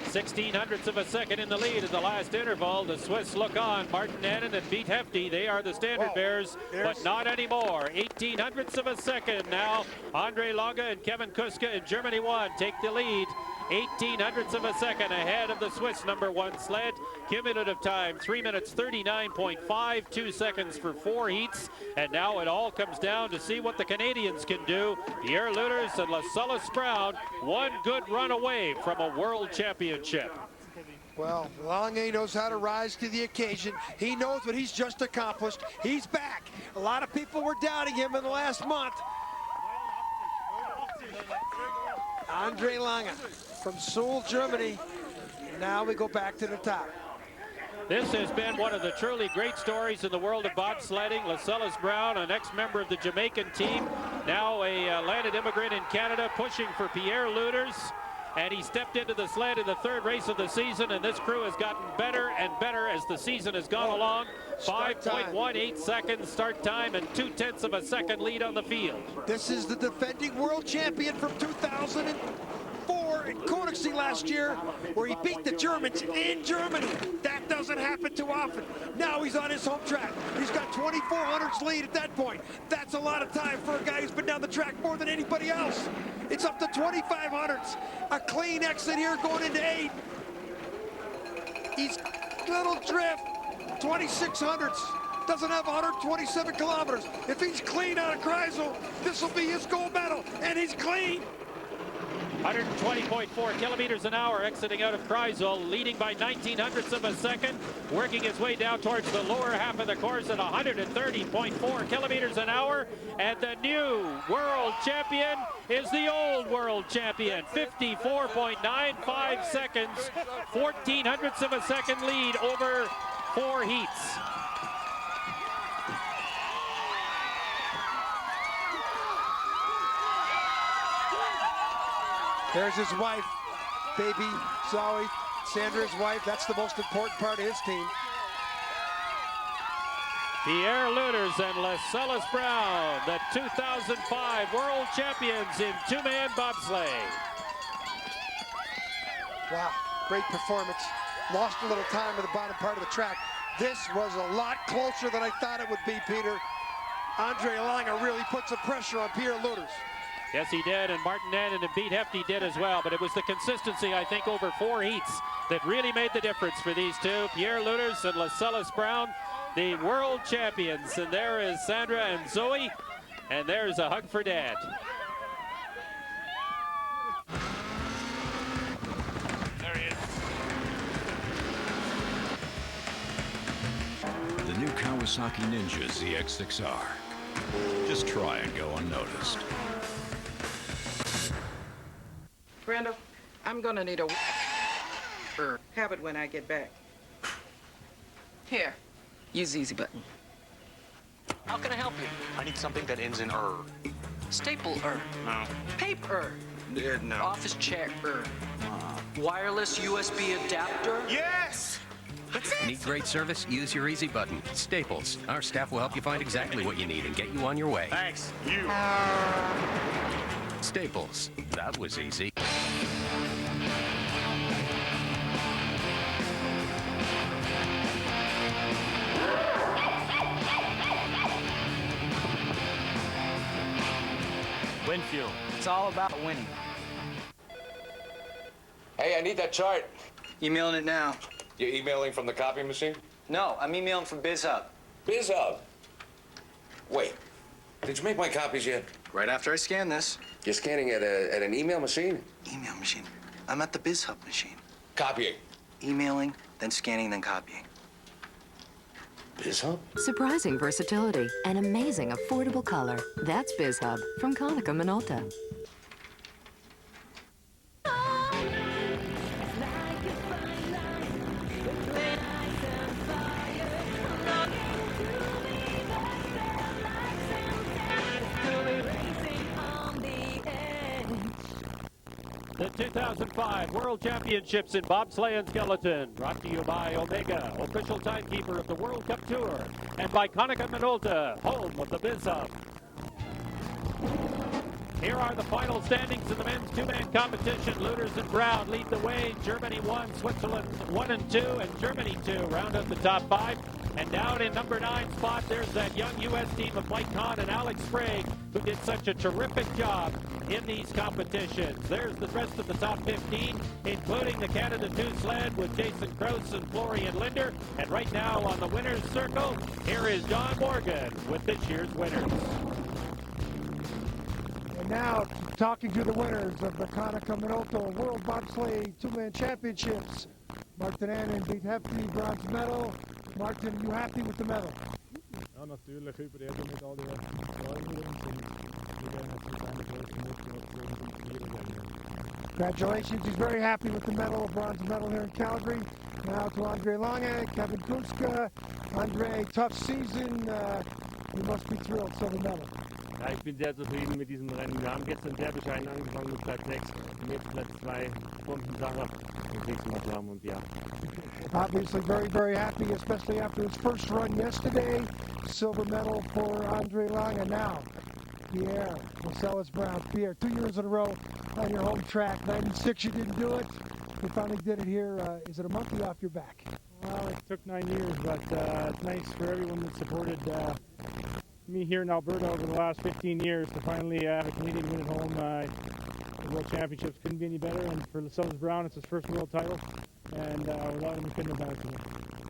0.16 of a second in the lead at the last interval. The Swiss look on. Martin Annen and Pete Hefty, they are the standard bearers, but not anymore. 0.18 of a second now. Andre Lange and Kevin Kuska in Germany 1 take the lead. 0.18 of a second ahead of the Swiss number 1 sled. Cumulative time 3 minutes 39.52 seconds for 4 heats. And now it all comes down to see what the Canadians can do. Pierre Lueders and Lascelles Brown, one good run away from a world championship. Well, Lange knows how to rise to the occasion. He knows what he's just accomplished. He's back. A lot of people were doubting him in the last month. Andre Lange from Seoul, Germany. Now we go back to the top. This has been one of the truly great stories in the world of bobsledding. Lascelles Brown, an ex-member of the Jamaican team, now a landed immigrant in Canada, pushing for Pierre Lueders. And he stepped into the sled in the 3rd race of the season, and this crew has gotten better and better as the season has gone along. 5.18 seconds start time and 0.2 of a second lead on the field. This is the defending world champion from 2004 in Königssee last year, where he beat the Germans in Germany. That doesn't happen too often. Now he's on his home track. He's got 2400s lead at that point. That's a lot of time for a guy who's been down the track more than anybody else. It's up to 2500s. A clean exit here going into 8. He's little drift, 2600s. Doesn't have 127 kilometers. If he's clean out of Kreisel, this will be his gold medal, and he's clean. 120.4 kilometers an hour exiting out of Kreisel, leading by 1900ths of a second, working his way down towards the lower half of the course at 130.4 kilometers an hour. And the new world champion is the old world champion. 54.95 seconds, 1400ths of a second lead over 4 heats. There's his wife, baby Zoe, Sandra's wife. That's the most important part of his team. Pierre Lueders and Lascelles Brown, the 2005 world champions in 2-man bobsleigh. Wow, great performance. Lost a little time at the bottom part of the track. This was a lot closer than I thought it would be, Peter. Andre Lange really put some pressure on Pierre Lueders. Yes, he did, and Martin Annen and Pete Hefty did as well, but it was the consistency, I think, over 4 heats that really made the difference for these two. Pierre Lueders and Lascelles Brown, the world champions. And there is Sandra and Zoe, and there's a hug for Dad. There he is. The new Kawasaki Ninja ZX6R. Just try and go unnoticed. Brando, I'm gonna need a have it when I get back. Here, use easy button. How can I help you? I need something that ends in -er. Staple-er. No. Paper. No. Office chair-er. Wireless USB adapter. Yes! That's it! Need great service? Use your easy button. Staples. Our staff will help you find exactly what you need and get you on your way. Thanks. You. Staples. That was easy. Winfield. It's all about winning. Hey, I need that chart. Emailing it now. You're emailing from the copy machine? No, I'm emailing from BizHub. BizHub? Wait, did you make my copies yet? Right after I scan this. You're scanning at an email machine? Email machine. I'm at the BizHub machine. Copying. Emailing, then scanning, then copying. BizHub? Surprising versatility and amazing affordable color. That's BizHub from Konica Minolta. The 2005 World Championships in bobsleigh and skeleton, brought to you by Omega, official timekeeper of the World Cup Tour, and by Konica Minolta, home of the BizHub. Here are the final standings in the men's two-man competition. Lueders and Brown lead the way. Germany 1, Switzerland 1 and 2, and Germany 2 round up the top 5. And down in number 9 spot, there's that young U.S. team of Mike Kahn and Alex Sprague, who did such a terrific job in these competitions. There's the rest of the top 15, including the Canada 2 sled with Jason Krause and Florian Linder. And right now on the winner's circle, here is Don Morgan with this year's winners. And now, talking to the winners of the Konica Minolta World Bobsleigh Two-Man Championships. Martin Annen beat Hefty, bronze medal. Martin, you happy with the medal? Ja, natürlich Überredemedaille. Congratulations, he's very happy with the medal, bronze medal here in Calgary. Now to Andre Lange, Kevin Kunska. Andre, tough season. You must be thrilled, silver medal. Ja, ich bin sehr zufrieden mit diesem Rennen. Wir haben gestern sehr bescheiden angefangen mit Platz 6 und jetzt Platz 2 Stunden Sache. Das nächste Mal haben und ja. Obviously very, very happy, especially after his first run yesterday. Silver medal for Andre Lange. Now, Pierre Lueders. Pierre, 2 years in a row on your home track. 96, you didn't do it. You finally did it here. Is it a monkey off your back? Well, it took 9 years, but it's nice for everyone that supported me here in Alberta over the last 15 years to finally have a Canadian win at home. The World Championships couldn't be any better, and for Lueders, it's his first world title, and without him, we couldn't have done it today.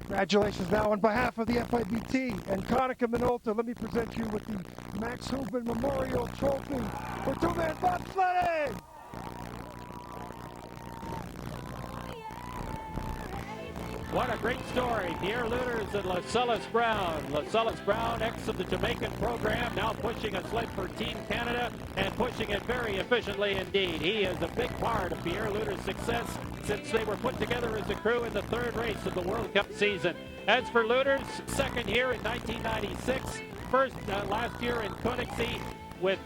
Congratulations. Now, on behalf of the FIBT and Konica Minolta, let me present you with the Max Hubin Memorial Trophy for two-man bobsledding. What a great story. Pierre Lueders and Lueders Brown. Lueders Brown, ex of the Jamaican program, now pushing a sled for Team Canada and pushing it very efficiently indeed. He is a big part of Pierre Lueders' success since they were put together as a crew in the third race of the World Cup season. As for Lueders, second here in 1996, first last year in Koenigsee with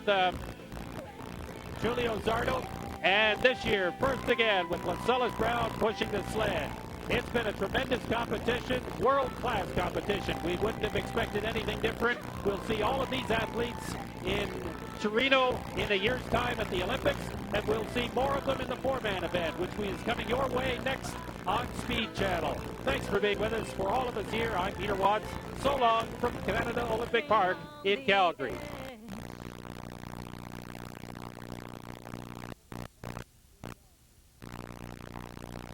Julio Zardo, and this year first again with Lueders Brown pushing the sled. It's been a tremendous competition, world-class competition. We wouldn't have expected anything different. We'll see all of these athletes in Torino in a year's time at the Olympics, and we'll see more of them in the four-man event, which is coming your way next on Speed Channel. Thanks for being with us. For all of us here, I'm Peter Watts. So long from Canada Olympic Park in Calgary.